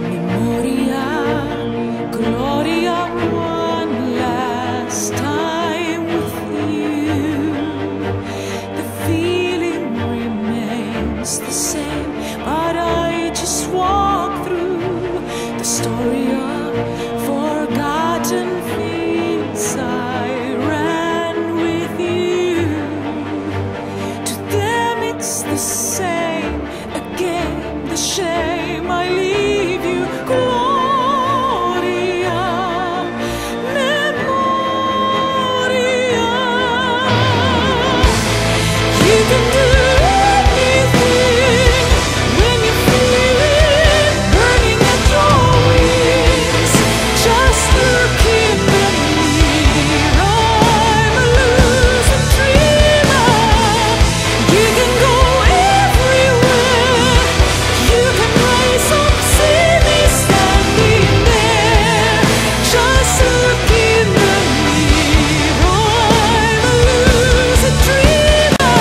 Memoria, Gloria, one last time with you. The feeling remains the same, but I just walk through the story of forgotten fields I ran with you. To them it's the same again, the shame I leave you. Gloria, Memoria. You can do anything when you feel it burning at your wings. Just look in the mirror. I'm a losing dreamer. You can go everywhere. You can rise up, see me standing there. Just look in the mirror. I'm a losing dreamer.